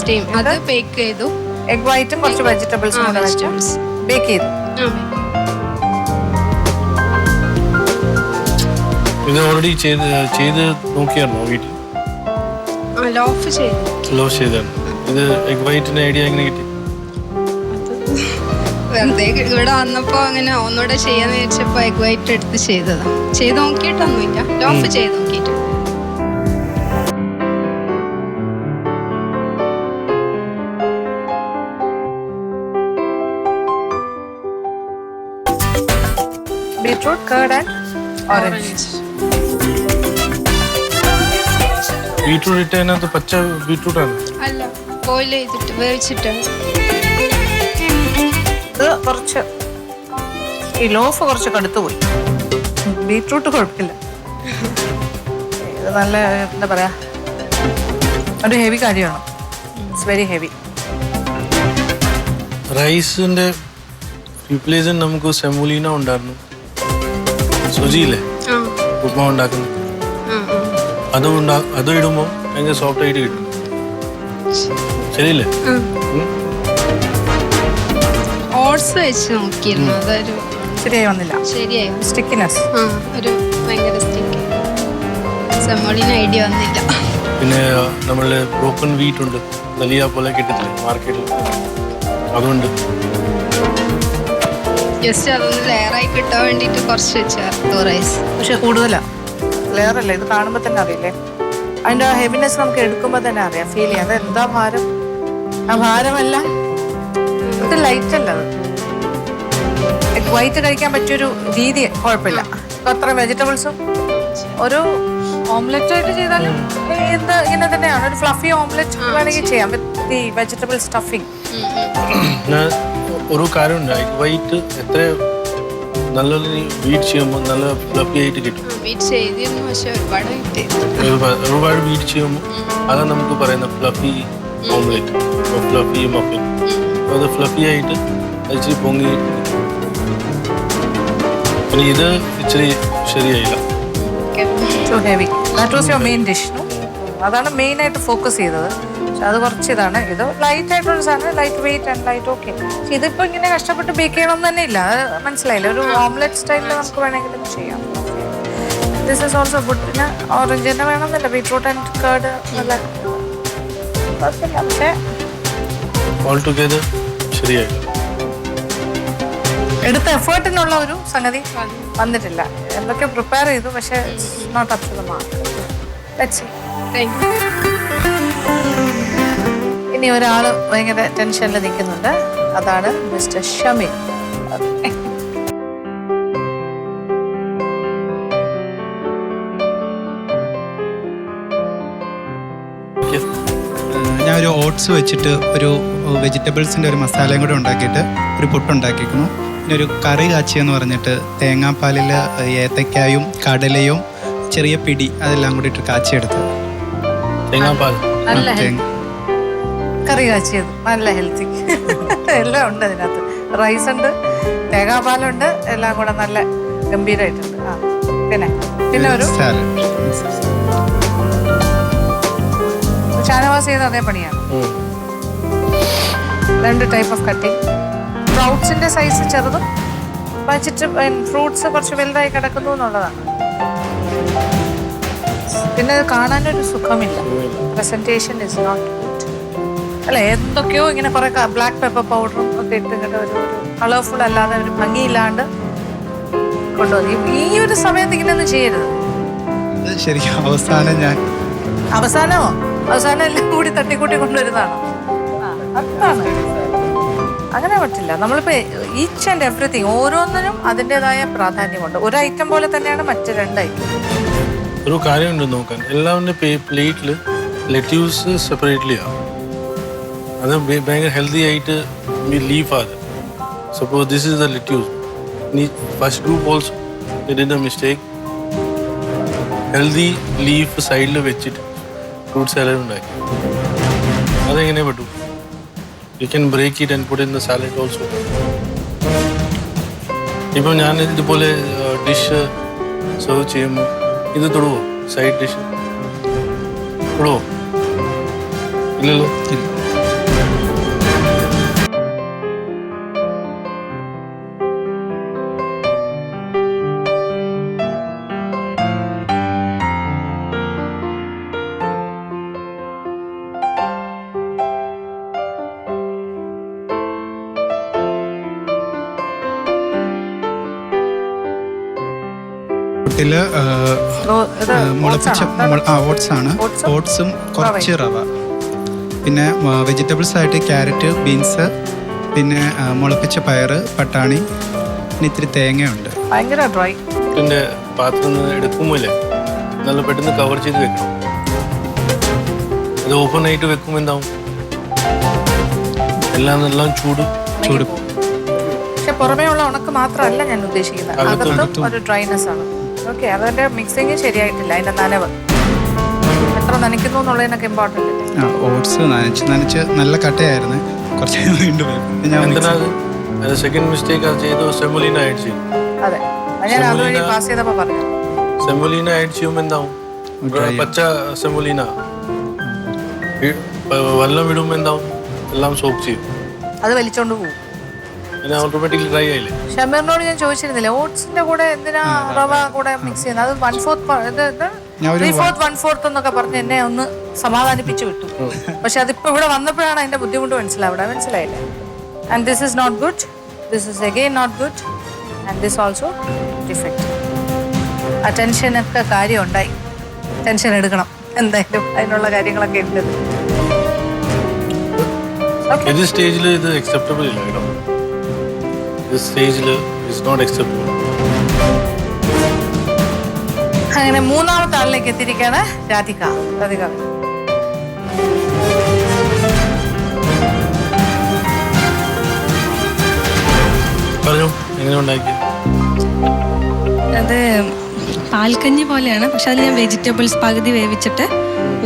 സ്റ്റീം അത് ബേക്ക് ചെയ്തു. എഗ് വൈറ്റും കുറച്ച് വെജിറ്റബിൾസും വെജിറ്റബിൾസ് ബേക്ക് ചെയ്തു. ഇത് ഓൾറെഡി ചെയ്ത് നോക്കിയായിരുന്നോ വീട്ടിൽ? ലോഫ് ചെയ്തു. ലോഫ് ചെയ്താണ്. ഇത് എഗ് വൈറ്റിന്റെ ഐഡിയ എങ്ങനെ കിട്ടി? വെറുതെ ഇവിടെ വന്നപ്പോ അങ്ങനെ ഒന്നുകൂടെ ചെയ്യാന്ന് വെച്ചപ്പോ എഗ് വൈറ്റ് എടുത്ത് ചെയ്തതാ. ചെയ്ത് നോക്കിയിട്ടൊന്നുമില്ല, ലോഫ് ചെയ്ത് നോക്കിയിട്ട്. Beetroot, curd and orange. Beetroot ഇട്ടതിനകത്ത് പച്ച ബീട്രൂട്ടാണ്? അല്ല, ബോയിൽ ചെയ്തിട്ട് വേവിച്ചിട്ടാണ്. ഇത് കുറച്ച് ഈ ലോഫ് കുറച്ച് കടുത്തുപോയി. ബീട്രൂട്ട് കുഴപ്പമില്ല. ഇത് നല്ല എന്താ പറയാ, ഒരു ഹെവി കാര്യമാണ്. It's very heavy. റൈസിന്റെ റീപ്ലേസ് നമുക്ക് സെമോലീന ഉണ്ടായിരുന്നു. സുജിയില്ലേ ഉപ്മാ ഉണ്ടാക്കുന്നത്, അത് ഇടുമ്പോൾ ഭയങ്കര സോഫ്റ്റ് ആയിട്ട് കിട്ടും. ശരിയല്ലേ? ഓട്സ് വെച്ച് നോക്കിയിരുന്നു, അതൊരു ശരിയായി വന്നില്ല. ശരിയായി. സ്റ്റിക്കിനെസ് ഒരു ഭയങ്കര സ്റ്റിക്ക്. സെമോളിന് ഐഡിയ വന്നില്ല. പിന്നെ നമ്മള് ബ്രോക്കൺ വീറ്റ് ഉണ്ട്, ദലിയ പോലെ കിട്ടത്തില്ലേ മാർക്കറ്റിൽ, അതുകൊണ്ട് ജസ്റ്റ് അതൊന്ന് ലെയറായി കിട്ടാൻ വേണ്ടിയിട്ട് കുറച്ച് ചേർത്തു റൈസ്. പക്ഷെ കൂടുതലാണ്, ലെയറല്ല. ഇത് കാണുമ്പോൾ തന്നെ അറിയില്ലേ അതിൻ്റെ ആ ഹെവിനെസ്, നമുക്ക് എടുക്കുമ്പോൾ തന്നെ അറിയാം, ഫീൽ ചെയ്യാം. അത് എന്താ ഭാരം, ആ ഭാരമല്ല, ഇത് ലൈറ്റ് അല്ല. അത് വൈറ്റ് കഴിക്കാൻ പറ്റിയൊരു രീതി കുഴപ്പമില്ല. അത്ര വെജിറ്റബിൾസും ഒരു ഓംലെറ്റ് ആയിട്ട് ചെയ്താലും എന്താ ഇങ്ങനെ തന്നെയാണ്. ഒരു ഫ്ലഫി ഓംലെറ്റ് വേണമെങ്കിൽ ചെയ്യാം വിത്ത് ദി വെജിറ്റബിൾ സ്റ്റഫിങ്. ഒരു കാര്യമുണ്ട്, വൈറ്റ് എത്ര നല്ലൊരു ബീറ്റ് ചെയ്യുമ്പോൾ നല്ല ഫ്ലഫി ആയിട്ട് കിട്ടും. ഒരുപാട് ബീറ്റ് ചെയ്യുമ്പോൾ അതാണ് നമുക്ക് പറയുന്ന ഫ്ലഫി ഓംലെറ്റ്, ഫ്ലഫി മഫിൻ. അത് ഫ്ലഫി ആയിട്ട് ഇച്ചിരി പൊങ്ങി. പിന്നെ ഇത് ഇച്ചിരി ശരിയായില്ല. Heavy. That was your main dish. അതാണ് മെയിനായിട്ട് ഫോക്കസ് ചെയ്തത്. പക്ഷെ അത് കുറച്ച് ഇതാണ്. ഇത് ലൈറ്റ് ആയിട്ടുള്ള സാധനം, light weight and light. Okay, പക്ഷെ ഇതിപ്പോൾ ഇങ്ങനെ കഷ്ടപ്പെട്ട് ബേക്ക് ചെയ്യണമെന്ന് തന്നെ ഇല്ല. അത് മനസ്സിലായില്ല. ഒരു ഓംലെറ്റ് സ്റ്റൈലിൽ നമുക്ക് വേണമെങ്കിലും ചെയ്യാം. This is also good. പിന്നെ ഓറഞ്ച് തന്നെ വേണമെന്നില്ല, ബീട്രൂട്ട് ആൻഡ് കേർഡ് നല്ല കുഴപ്പമില്ല. പക്ഷേ ഓൾ ടുഗെദർ ശരിയായില്ല. എടുത്ത എഫേർട്ടിനുള്ള ഒരു സംഗതി വന്നിട്ടില്ല. എന്തൊക്കെ പ്രിപ്പയർ ചെയ്തു, പക്ഷേ not up to the mark. Let's see. ഇനി ഒരാൾ ഭയങ്കര ടെൻഷനിൽ നിൽക്കുന്നുണ്ട്. അതാണ് മിസ്റ്റർ ഷമീൽ. ഞാൻ ഒരു ഓട്സ് വെച്ചിട്ട് ഒരു വെജിറ്റബിൾസിൻ്റെ ഒരു മസാലയും കൂടെ ഉണ്ടാക്കിയിട്ട് ഒരു പുട്ടുണ്ടാക്കിക്കുന്നു. പിന്നെ ഒരു കറി കാച്ചിയെന്ന് പറഞ്ഞിട്ട് തേങ്ങാപ്പാലിൽ ഏത്തക്കായും കടലയും ചെറിയ പിടി അതെല്ലാം കൂടി ഇട്ട് കാച്ചിയെടുത്തത്. തേങ്ങാപ്പാൽ നല്ല കറി കാച്ചിയത്, നല്ല ഹെൽത്തി. എല്ലാം ഉണ്ട് അതിനകത്ത്. റൈസ് ഉണ്ട്, തേങ്ങാപ്പാലുണ്ട്, എല്ലാം കൂടെ നല്ല ഗംഭീരമായിട്ടുണ്ട്. ആ പിന്നെ ഒരു ഷാനവാസ് ചെയ്ത അതേ പണിയാണ്. 2 ടൈപ്പ് ഓഫ് കട്ടിങ്. സ്പ്രൗട്ട്സിന്റെ സൈസ് ചെറുതും ഫ്രൂട്ട്സ് കുറച്ച് വലുതായി കിടക്കുന്നു എന്നുള്ളതാണ്. പിന്നെ അത് കാണാനൊരു സുഖമില്ല. പ്രസന്റേഷൻ ഇസ് നോട്ട് ഗുഡ് അല്ലെ. എന്തൊക്കെയോ ഇങ്ങനെ കുറെ ബ്ലാക്ക് പെപ്പർ പൗഡറും ഒക്കെ ഇട്ട് ഇങ്ങനെ ഒരു കളർഫുൾ അല്ലാതെ ഒരു ഭംഗിയില്ലാണ്ട് കൊണ്ടുവന്നു. ഈ ഒരു സമയത്ത് ഇങ്ങനെയൊന്നും ചെയ്യരുത്. ശരിക്കും അവസാനം എല്ലാം കൂടി തട്ടിക്കൂട്ടി കൊണ്ടുവരുന്നതാണോ? അതാണ്. അങ്ങനെ പറ്റില്ല. നമ്മളിപ്പോ ഈച്ച് ആൻഡ് എവറിത്തിങ് ഓരോന്നിനും അതിൻ്റെതായ പ്രാധാന്യമുണ്ട്. ഒരു ഐറ്റം പോലെ തന്നെയാണ് മറ്റ് 2 ഐറ്റം. ഒരു കാര്യമുണ്ട് നോക്കാൻ, എല്ലാവരുടെ പ്ലേറ്റിൽ ലെറ്റ്യൂസ് സെപ്പറേറ്റ്ലി ആണ്. അത് ഭയങ്കര ഹെൽത്തി ആയിട്ട് ലീഫാണ്. Suppose this is the lettuce. First group also did a mistake. Healthy leaf സൈഡിൽ വെച്ചിട്ട് ഫ്രൂട്ട് സാലഡ് ഉണ്ടാക്കി. അതെങ്ങനെ പറ്റും? You can break it and put in the salad also. ഇപ്പം ഞാൻ ഇതുപോലെ ഡിഷ് സെർവ് ചെയ്യുമ്പോൾ ഇത് തൊടുവോ? Side dish തൊടുവോ? ഇല്ലല്ലോ. മുളപ്പിച്ച ഓട്സ് ആണ്. ഓട്സും കുറച്ച് റവ, പിന്നെ വെജിറ്റബിൾസ് ആയിട്ട് ക്യാരറ്റ്, ബീൻസ്, പിന്നെ മുളപ്പിച്ച പയറ്, പട്ടാണി, പിന്നെ ഇത്തിരി തേങ്ങയുണ്ട്. ഭയങ്കര ഡ്രൈ. പാത്രം എടുക്കുമ്പോൾ നല്ല പെട്ടെന്ന് കവർ ചെയ്ത് വെക്കണം. ഇത് ഓപ്പൺ ആയിട്ട് വെക്കുമ്പോൾ എന്താവും? എല്ലാം ചൂട്. പക്ഷെ പുറമേ ഉള്ള ഉണക്ക് മാത്രമല്ല ഞാൻ ഉദ്ദേശിക്കുന്നത്, അകത്തും ഒരു ഡ്രൈനെസ് ആണ്. ഓക്കെ, അതിന്റെ മിക്സിങ് ശരിയായിട്ടില്ല. അതിന്റെ നനവ് എത്ര നനയ്ക്കുന്നു എന്നുള്ളതിനൊക്കെ ഇമ്പോർട്ടൻ്റ് അല്ലേ? ഓട്സ് നനച്ച് നല്ല കട്ടയായിരുന്നു. കുറച്ച് വീണ്ടും സെക്കൻഡ് മിസ്റ്റേക്ക് ചെയ്തു. സെമോലിന ആഡ് ചെയ്യും. അതെ, ഞാൻ അതുവഴി പാസ് ചെയ്തപ്പോൾ പറഞ്ഞു. സെമോലിന ആഡ് ചെയ്യുമ്പോൾ എന്താവും? പച്ച സെമോലിന വെള്ളം വിടുമ്പോൾ എന്താവും? എല്ലാം സോക്ക് ചെയ്യും. അത് വലിച്ചോണ്ട് പോകും. ഓട്ടോമാറ്റിക്കലി ഡ്രൈ ആയില്ലേ? ഷമീറിനോട് ഞാൻ ചോദിച്ചിരുന്നില്ല ഓട്സിന്റെ കൂടെ എന്തിനാ റവ കൂടെ മിക്സ് ചെയ്യുന്നത്? അത് 1/4 1/4 എന്നൊക്കെ പറഞ്ഞ് എന്നെ ഒന്ന് സമാധാനിപ്പിച്ചു വിട്ടു. പക്ഷെ അതിപ്പോ ഇവിടെ വന്നപ്പോഴാണ് അതിന്റെ ബുദ്ധിമുട്ട് മനസ്സിലായില്ല. And this is not good, this is again not good, and this also defect. ആ ടെൻഷനൊക്കെ കാര്യം ഉണ്ടായി. ടെൻഷൻ എടുക്കണം എന്തായാലും, അതിനുള്ള കാര്യങ്ങളൊക്കെ ഉണ്ട്. ഇത് സ്റ്റേജിൽ ഇത് അക്സെപ്റ്റബിൾ ഇല്ല കേട്ടോ. This stage is not acceptable. അങ്ങനെ 3ാമത്തെ ആളിലേക്ക് എത്തിയിരിക്കുകയാണ് രാധിക. പറഞ്ഞോ, എങ്ങനെ ഉണ്ടാക്കി? അത് പാൽക്കഞ്ഞി പോലെയാണ്, പക്ഷെ അതിൽ ഞാൻ വെജിറ്റബിൾസ് പകുതി വേവിച്ചിട്ട്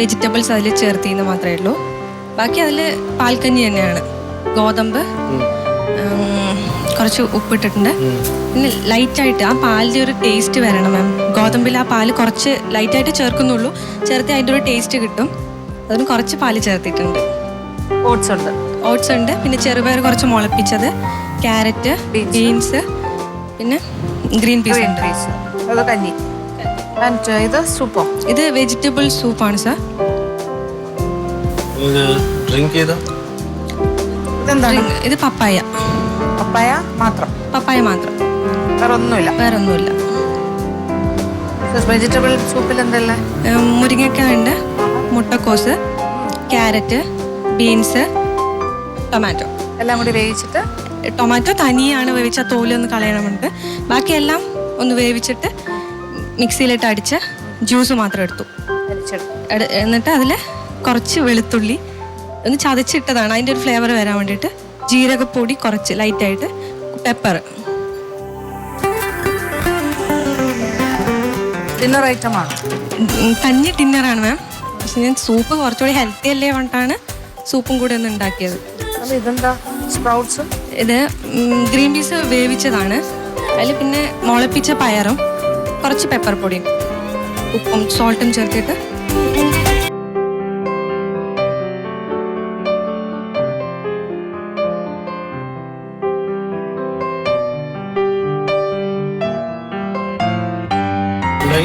വെജിറ്റബിൾസ് അതിൽ ചേർത്തിന്ന് മാത്രമേ ഉള്ളൂ. ബാക്കി അതിൽ പാൽക്കഞ്ഞി തന്നെയാണ്. ഗോതമ്പ്, കുറച്ച് ഉപ്പിട്ടിട്ടുണ്ട്. പിന്നെ ലൈറ്റായിട്ട് ആ പാലിൻ്റെ ഒരു ടേസ്റ്റ് വരണം മാം. ഗോതമ്പിൽ ആ പാല് കുറച്ച് ലൈറ്റായിട്ട് ചേർക്കുന്നുള്ളൂ. ചേർത്ത് അതിൻ്റെ ഒരു ടേസ്റ്റ് കിട്ടും. അതിന് കുറച്ച് പാല് ചേർത്തിട്ടുണ്ട്. ഓട്സ് ഉണ്ട്, പിന്നെ ചെറുപയർ കുറച്ച് മുളപ്പിച്ചത്, ക്യാരറ്റ്, ബീൻസ്, പിന്നെ ഗ്രീൻ പീസ് ഉണ്ട്. ഇത് വെജിറ്റബിൾ സൂപ്പാണ് സാർ. ഇത് പപ്പായ മാത്രം, വേറെ ഒന്നുമില്ല. വെജിറ്റബിൾ സൂപ്പിൽ എന്തല്ലേ? മുരിങ്ങക്കായ ഉണ്ട്, മുട്ടക്കോസ്, ക്യാരറ്റ്, ബീൻസ്, ടൊമാറ്റോ എല്ലാം കൂടി വേവിച്ചിട്ട്. ടൊമാറ്റോ തനിയാണ് വേവിച്ച തോലൊന്ന് കളയണമുണ്ട്. ബാക്കിയെല്ലാം ഒന്ന് വേവിച്ചിട്ട് മിക്സിയിലിട്ട് അടിച്ച് ജ്യൂസ് മാത്രം എടുത്തു. എന്നിട്ട് അതിൽ കുറച്ച് വെളുത്തുള്ളി ഒന്ന് ചതച്ചിട്ടതാണ്, അതിൻ്റെ ഒരു ഫ്ലേവർ വരാൻ വേണ്ടിയിട്ട്. ജീരകപ്പൊടി കുറച്ച് ലൈറ്റായിട്ട്, പെപ്പർ. ഡിന്നർ ഐറ്റമാണ്. കഞ്ഞി ഡിന്നറാണ് മാം. പക്ഷെ ഞാൻ സൂപ്പ് കുറച്ചുകൂടി ഹെൽത്തി അല്ലേ പറഞ്ഞിട്ടാണ് സൂപ്പും കൂടെ ഒന്ന് ഉണ്ടാക്കിയത്. ഇതെന്താ? സ്പ്രൗട്ട്സും. ഇത് ഗ്രീൻ പീസ് വേവിച്ചതാണ്. അതിൽ പിന്നെ മുളപ്പിച്ച പയറും കുറച്ച് പെപ്പർ പൊടിയും ഉപ്പും സോൾട്ടും ചേർത്തിട്ട്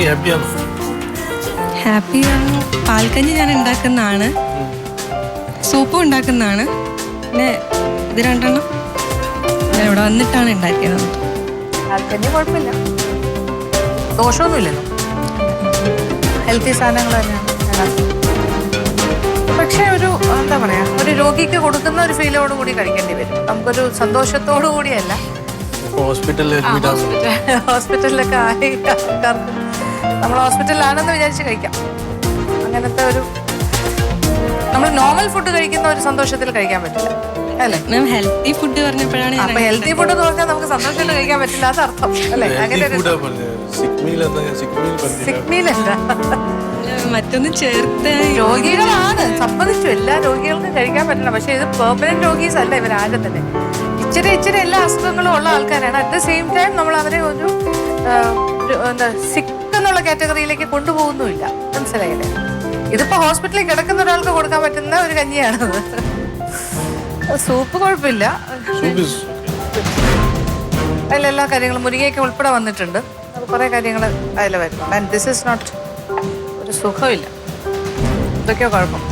ഹാപ്പിയാണോ? ഹാപ്പിയാണ്. പാൽക്കഞ്ഞി ഞാൻ ഉണ്ടാക്കുന്നതാണ്, സൂപ്പും ഉണ്ടാക്കുന്നതാണ്. പിന്നെ ഇത് രണ്ടെണ്ണം ഞാൻ ഇവിടെ വന്നിട്ടാണ് ഉണ്ടാക്കിയത്. ആൾക്കഞ്ഞി കുഴപ്പമില്ല, ദോഷമൊന്നുമില്ലല്ലോ, ഹെൽത്തി സാധനങ്ങൾ തന്നെയാണ്. പക്ഷേ ഒരു എന്താ പറയാ, ഒരു രോഗിക്ക് കൊടുക്കുന്ന ഒരു ഫീലോട് കൂടി കഴിക്കേണ്ടി വരും. നമുക്കൊരു സന്തോഷത്തോടു കൂടിയല്ല. ഹോസ്പിറ്റലിലൊക്കെ ആയി ആൾക്കാർക്ക് നമ്മൾ ഹോസ്പിറ്റലിലാണെന്ന് വിചാരിച്ച് കഴിക്കാം. അങ്ങനത്തെ ഒരു നമ്മൾ നോർമൽ ഫുഡ് കഴിക്കുന്ന ഒരു സന്തോഷത്തിൽ കഴിക്കാൻ പറ്റില്ല അല്ലേ? മാം ഹെൽത്തി ഫുഡ് പറഞ്ഞപ്പോഴാണ് അപ്പൊ ഹെൽത്തി ഫുഡ് എന്ന് പറഞ്ഞാൽ നമുക്ക് സന്തോഷത്തിൽ കഴിക്കാൻ പറ്റില്ല, അത് അർത്ഥം അല്ലേ? അങ്ങനെ സിക്മീലല്ല, മറ്റൊന്നും ചേർത്ത് രോഗികളാണ്, സമ്മതിച്ചു, എല്ലാ രോഗികൾക്കും കഴിക്കാൻ പറ്റില്ല. പക്ഷെ ഇത് പെർമനന്റ് രോഗീസ് അല്ല ഇവരാരും തന്നെ. ഇച്ചിരി എല്ലാ അസുഖങ്ങളും ഉള്ള ആൾക്കാരാണ്. അറ്റ് ദ സെയിം ടൈം നമ്മൾ അവരെ ഒരു എന്താ സിക്ക് എന്നുള്ള കാറ്റഗറിയിലേക്ക് കൊണ്ടുപോകുന്നുമില്ല, മനസ്സിലായില്ലേ? ഇതിപ്പോ ഹോസ്പിറ്റലിൽ കിടക്കുന്ന ഒരാൾക്ക് കൊടുക്കാൻ പറ്റുന്ന ഒരു കഞ്ഞിയാണത്. സൂപ്പ് കുഴപ്പമില്ല, അതിലെല്ലാ കാര്യങ്ങളും മുരിങ്ങയൊക്കെ ഉൾപ്പെടെ വന്നിട്ടുണ്ട്. അത് കുറെ കാര്യങ്ങൾ അതിൽ വരുന്നുണ്ട്. ആൻഡ് ദിസ് ഇസ് നോട്ട് ഒരു സുഖമില്ല, ഇതൊക്കെയോ കുഴപ്പം.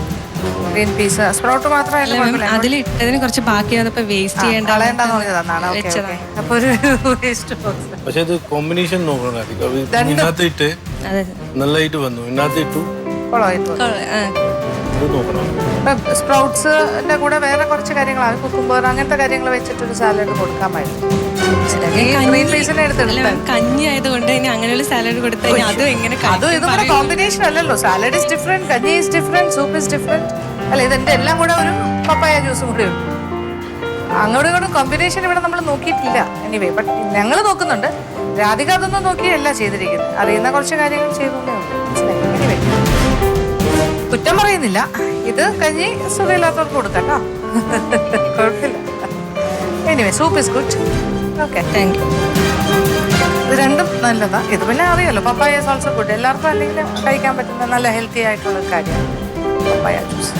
ഗ്രീൻ പീസ് സ്പ്രൗട്ട് മാത്രമല്ല, അതിലിട്ടതിന് കുറച്ച് ബാക്കി വന്നപ്പോ വേസ്റ്റ് ചെയ്യേണ്ട കളയണ്ടെന്ന് പറഞ്ഞതാണ്. അപ്പൊ ഒരു വേസ്റ്റ് ബോക്സ്. പക്ഷെ ഇത് കോമ്പിനേഷൻ നോക്കണം, ഇതിനകത്തിട്ട് നല്ലതായിട്ട് വന്നു, ഇതിനകത്തിട്ടു സ്പ്രൗട്ട്സിന്റെ കൂടെ വേറെ കുറച്ച് കാര്യങ്ങളാണ്, കുക്കുംബർ അങ്ങനത്തെ കാര്യങ്ങൾ വെച്ചിട്ടൊരു സാലഡ് കൊടുക്കാമായിരുന്നു. ഗ്രീൻ പീസിനെ എടുത്തിട്ടില്ല, കഞ്ഞി ആയതുകൊണ്ട് ഇനി അങ്ങനെയുള്ള സാലഡ് കൊടുത്താൽ അതും എങ്ങനെ അതും ഇതും കൂടെ കോമ്പിനേഷൻ അല്ലല്ലോ. സാലഡ് ഇസ് ഡിഫറെന്റ്, കഞ്ഞി is different, soup is different അല്ല. ഇതിന്റെ എല്ലാം കൂടെ ഒരു പപ്പായ ജ്യൂസും കൂടെ ഉണ്ട്. അങ്ങോട്ടും ഇങ്ങോട്ടും കോമ്പിനേഷൻ ഇവിടെ നമ്മൾ നോക്കിയിട്ടില്ല. എനിവേ ബട്ട് ഞങ്ങൾ നോക്കുന്നുണ്ട്. രാധിക അതൊന്നും നോക്കിയല്ല ചെയ്തിരിക്കുന്നത്, അറിയുന്ന കുറച്ച് കാര്യങ്ങൾ ചെയ്തേ ഉള്ളൂ. എനിവേ കുറ്റം പറയുന്നില്ല, ഇത് കഞ്ഞി സുഖമില്ലാത്തവർക്ക് കൊടുക്കാം കേട്ടോ, കുഴപ്പമില്ല. Anyway soup is good. Okay, thank you. ഇത് രണ്ടും നല്ലതാ. ഇത് പിന്നെ അറിയാലോ, പപ്പായ ഇസ് ഓൾസോ ഗുഡ്. എല്ലാവർക്കും അല്ലെങ്കിൽ കഴിക്കാൻ പറ്റുന്ന നല്ല ഹെൽത്തി ആയിട്ടുള്ള ഒരു കാര്യമാണ് പപ്പായ ജ്യൂസ്.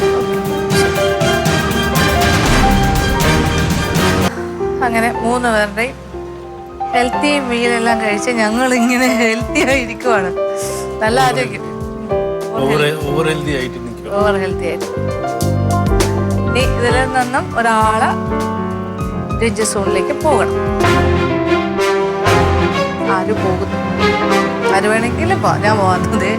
അങ്ങനെ 3 പേരുടെയും ഹെൽത്തി മീലെല്ലാം കഴിച്ച് ഞങ്ങൾ ഇങ്ങനെ ഹെൽത്തി ആയിരിക്കുവാണ്. നല്ല ആരോഗ്യം, ഓവർ ഹെൽത്തി ആയിട്ട്. ഇനി ഇതിൽ നിന്നും ഒരാള് ഡേഞ്ചർ സോണിലേക്ക് പോകണം. ആര് പോകുന്നു? ആര് വേണമെങ്കിലും ഞാൻ പോകാത്തത്.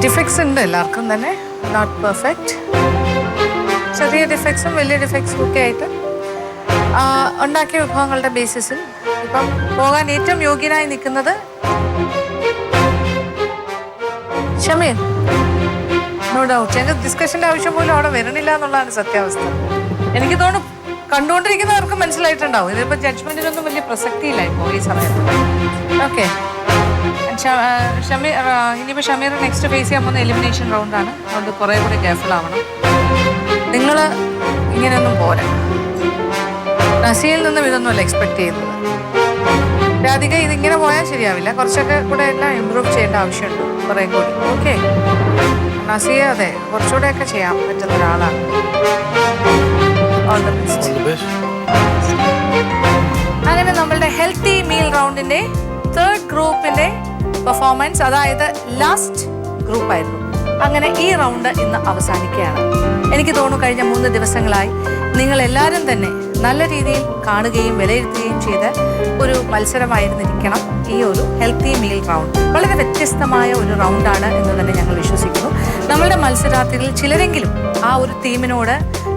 ഡിഫക്ട്സ് ഉണ്ട് എല്ലാവർക്കും തന്നെ, നോട്ട് പെർഫെക്റ്റ്. ചെറിയ ഡിഫക്ട്സും വലിയ ഡിഫക്ട്സും ഒക്കെ ആയിട്ട് ഉണ്ടാക്കിയ വിഭവങ്ങളുടെ ബേസിസിൽ ഇപ്പം പോകാൻ ഏറ്റവും യോഗ്യനായി നിൽക്കുന്നത് ഷമീർ. നോ ഡൗട്ട്, ഞങ്ങൾക്ക് ഡിസ്കഷന്റെ ആവശ്യം പോലും അവിടെ വരണില്ല എന്നുള്ളതാണ് സത്യാവസ്ഥ. എനിക്ക് തോന്നുന്നു കണ്ടുകൊണ്ടിരിക്കുന്നവർക്ക് മനസ്സിലായിട്ടുണ്ടാവും. ഇതിപ്പോൾ ജഡ്ജ്മെന്റിനൊന്നും വലിയ പ്രസക്തിയില്ല ഇപ്പോൾ ഈ സമയത്ത്. ഓക്കെ, ഷമീർ ഇനിയിപ്പോൾ ഷമീർ നെക്സ്റ്റ് ഫേസ് ചെയ്യാൻ പോകുന്ന എലിമിനേഷൻ റൗണ്ടാണ്. അതുകൊണ്ട് കുറേ കൂടി കെയർഫുൾ ആവണം. നിങ്ങൾ ഇങ്ങനെയൊന്നും പോരാ. നസിയിൽ നിന്നും ഇതൊന്നുമല്ല എക്സ്പെക്ട് ചെയ്യുന്നത്. രാധിക ഇതിങ്ങനെ പോയാൽ ശരിയാവില്ല, കുറച്ചൊക്കെ കൂടെ എല്ലാം ഇമ്പ്രൂവ് ചെയ്യേണ്ട ആവശ്യമുണ്ട് കുറേ കൂടി. ഓക്കെ, നസിയ അതെ കുറച്ചുകൂടെയൊക്കെ ചെയ്യാൻ പറ്റുന്ന ഒരാളാണ്. All the best. അങ്ങനെ നമ്മളുടെ ഹെൽത്തി മീൽ റൗണ്ടിന്റെ 3rd ഗ്രൂപ്പിന്റെ പെർഫോമൻസ്, അതായത് ലാസ്റ്റ് ഗ്രൂപ്പായിരുന്നു. അങ്ങനെ ഈ റൗണ്ട് ഇന്ന് അവസാനിക്കുകയാണ്. എനിക്ക് തോന്നുന്നു കഴിഞ്ഞ 3 ദിവസങ്ങളായി നിങ്ങൾ എല്ലാവരും തന്നെ നല്ല രീതിയിൽ കാണുകയും വിലയിരുത്തുകയും ചെയ്ത ഒരു മത്സരമായിരുന്നിരിക്കണം ഈ ഒരു ഹെൽത്തി മീൽ റൗണ്ട്. വളരെ വ്യത്യസ്തമായ ഒരു റൗണ്ടാണ് എന്ന് തന്നെ ഞങ്ങൾ വിശ്വസിക്കുന്നു. നമ്മളുടെ മത്സരാർത്ഥികളിൽ ചിലരെങ്കിലും ആ ഒരു തീമിനോട്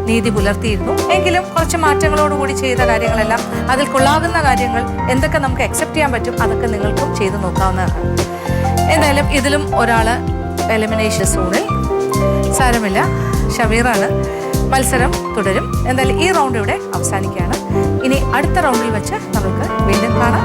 നീതി പുലർത്തിയിരുന്നു. എങ്കിലും കുറച്ച് മാറ്റങ്ങളോടുകൂടി ചെയ്ത കാര്യങ്ങളെല്ലാം, അതിൽ കൊള്ളാകുന്ന കാര്യങ്ങൾ എന്തൊക്കെ നമുക്ക് അക്സെപ്റ്റ് ചെയ്യാൻ പറ്റും അതൊക്കെ നിങ്ങൾക്കും ചെയ്ത് നോക്കാവുന്നതാണ്. എന്തായാലും ഇതിലും ഒരാൾ എലിമിനേഷൻ സോണിൽ. സാരമില്ല, ഷമീറാണ്. മത്സരം തുടരും. എന്തായാലും ഈ റൗണ്ട് ഇവിടെ അവസാനിക്കുകയാണ്. ഇനി അടുത്ത റൗണ്ടിൽ വെച്ച് നമുക്ക് വീണ്ടും കാണാം.